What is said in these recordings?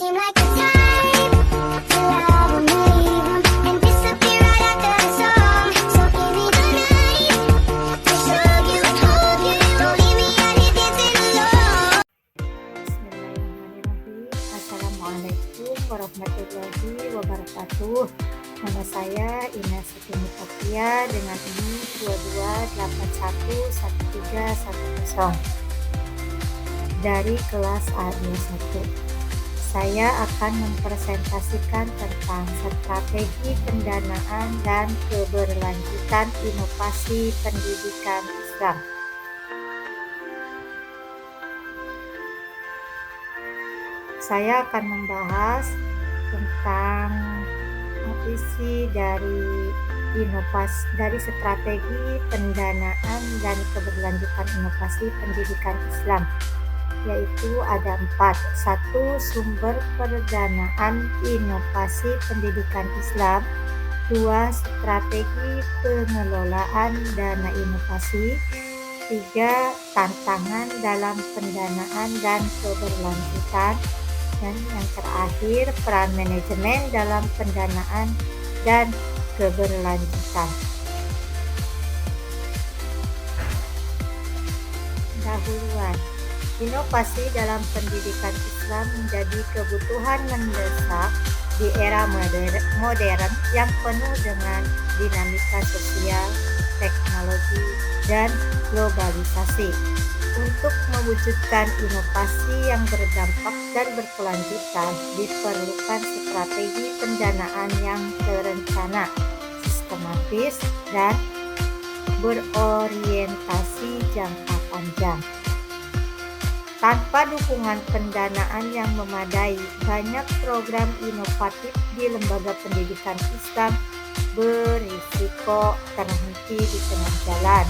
seem like the type to love 'em, leave 'em, and disappear right after the song. So give me the night to show you, hold you, don't leave me out here dancing alone. Bismillahirrahmanirrahim. Assalamualaikum warahmatullahi wabarakatuh. Nama saya Ina Siti Mutafia dengan NIM 22811310 dari kelas A21. Saya akan mempresentasikan tentang strategi pendanaan dan keberlanjutan inovasi pendidikan Islam. Saya akan membahas tentang isi dari strategi pendanaan dan keberlanjutan inovasi pendidikan Islam, yaitu ada 4. 1. Sumber pendanaan inovasi pendidikan Islam. 2. Strategi pengelolaan dana inovasi. 3. Tantangan dalam pendanaan dan keberlanjutan. Dan yang terakhir, peran manajemen dalam pendanaan dan keberlanjutan. Dahuluan, inovasi dalam pendidikan Islam menjadi kebutuhan mendesak di era modern yang penuh dengan dinamika sosial, teknologi, dan globalisasi. Untuk mewujudkan inovasi yang berdampak dan berkelanjutan, diperlukan strategi pendanaan yang terencana, sistematis, dan berorientasi jangka panjang. Tanpa dukungan pendanaan yang memadai, banyak program inovatif di lembaga pendidikan Islam berisiko terhenti di tengah jalan.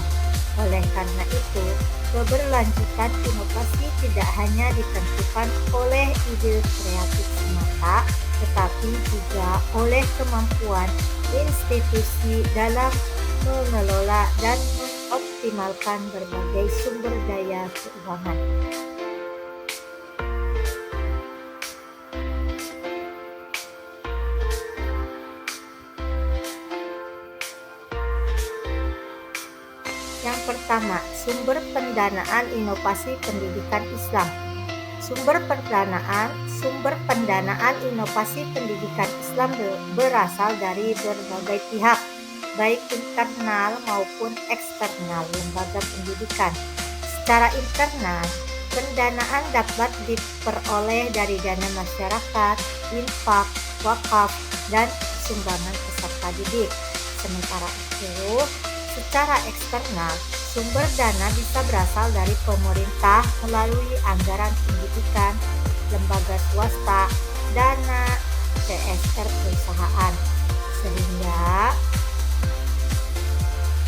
Oleh karena itu, keberlanjutan inovasi tidak hanya ditentukan oleh ide kreatif semata, tetapi juga oleh kemampuan institusi dalam mengelola dan mengoptimalkan berbagai sumber daya keuangan. Yang pertama, sumber pendanaan inovasi pendidikan Islam. Sumber pendanaan inovasi pendidikan Islam berasal dari berbagai pihak, baik internal maupun eksternal lembaga pendidikan. Secara internal, pendanaan dapat diperoleh dari dana masyarakat, infak, wakaf, dan sumbangan peserta didik. Sementara itu, secara eksternal, sumber dana bisa berasal dari pemerintah melalui anggaran pendidikan, lembaga swasta, dana CSR perusahaan, sehingga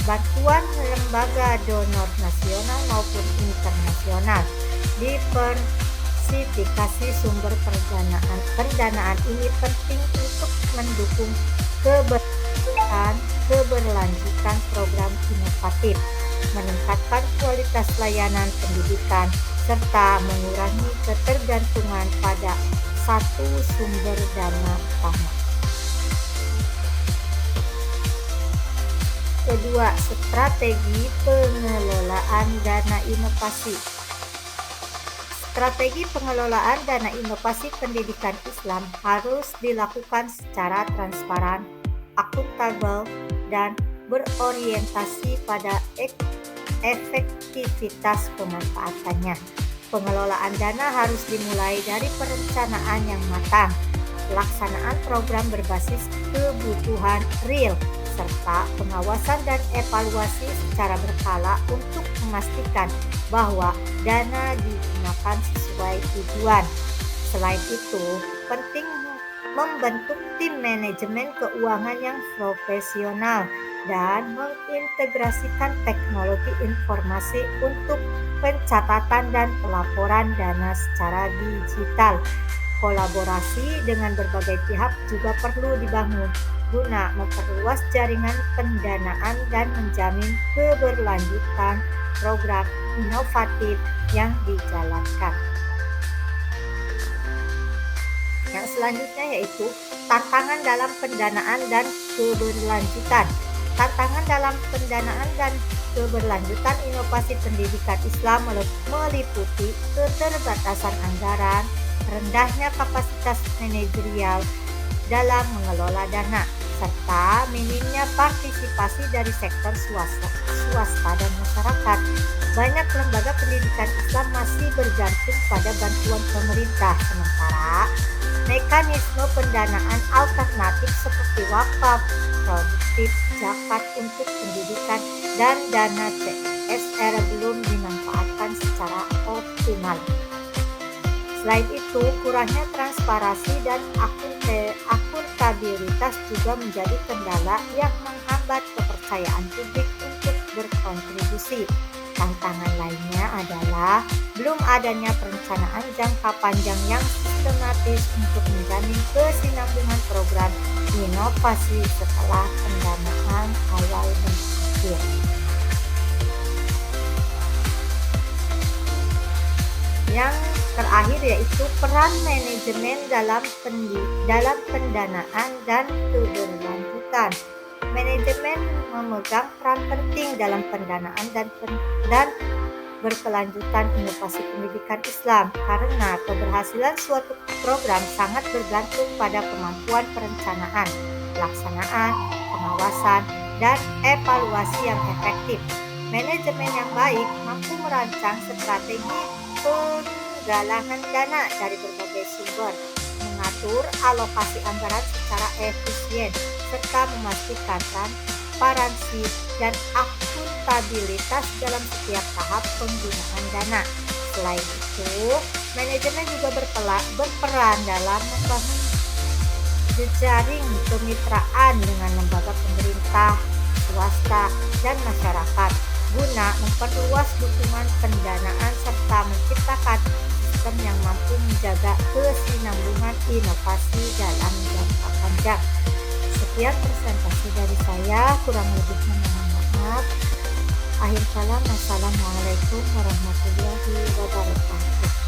bantuan lembaga donor nasional maupun internasional. Diversifikasi sumber pendanaan ini penting untuk mendukung keberlanjutan program inovatif, meningkatkan kualitas layanan pendidikan, serta mengurangi ketergantungan pada satu sumber dana utama. Kedua, strategi pengelolaan dana inovasi. Strategi pengelolaan dana inovasi pendidikan Islam harus dilakukan secara transparan, akuntabel, dan berorientasi pada efektivitas pemanfaatannya. Pengelolaan dana harus dimulai dari perencanaan yang matang, pelaksanaan program berbasis kebutuhan real, serta pengawasan dan evaluasi secara berkala untuk memastikan bahwa dana digunakan sesuai tujuan. Selain itu, penting membentuk tim manajemen keuangan yang profesional dan mengintegrasikan teknologi informasi untuk pencatatan dan pelaporan dana secara digital. Kolaborasi dengan berbagai pihak juga perlu dibangun guna memperluas jaringan pendanaan dan menjamin keberlanjutan program inovatif yang dijalankan. Yang selanjutnya yaitu tantangan dalam pendanaan dan keberlanjutan. Tantangan dalam pendanaan dan keberlanjutan inovasi pendidikan Islam meliputi keterbatasan anggaran, rendahnya kapasitas manajerial dalam mengelola dana, serta minimnya partisipasi dari sektor swasta dan masyarakat. Banyak lembaga pendidikan Islam masih bergantung pada bantuan pemerintah, sementara mekanisme pendanaan alternatif seperti wakaf, produktif, zakat untuk pendidikan, dan dana CSR belum dimanfaatkan secara optimal. Selain itu, kurangnya transparansi dan akuntabilitas juga menjadi kendala yang menghambat kepercayaan publik untuk berkontribusi. Tantangan lainnya adalah belum adanya perencanaan jangka panjang yang sistematis untuk menjamin kesinambungan program inovasi setelah pendanaan awal berakhir. Yang terakhir yaitu peran manajemen dalam pendanaan dan keberlanjutan. Manajemen memegang peran penting dalam pendanaan dan berkelanjutan inovasi pendidikan Islam karena keberhasilan suatu program sangat bergantung pada kemampuan perencanaan, pelaksanaan, pengawasan, dan evaluasi yang efektif. Manajemen yang baik mampu merancang strategi penggalangan dana dari berbagai sumber, mengatur alokasi anggaran secara efisien, serta memastikan transparansi dan akuntabilitas dalam setiap tahap penggunaan dana. Selain itu, manajemen juga berperan dalam membangun jejaring kemitraan dengan lembaga pemerintah, swasta, dan masyarakat guna memperluas dukungan pendanaan serta menciptakan sistem yang mampu menjaga kesinambungan inovasi dalam jangka panjang. Sekian presentasi dari saya, kurang lebihnya mohon maaf. Akhir kalam, wassalamualaikum warahmatullahi wabarakatuh.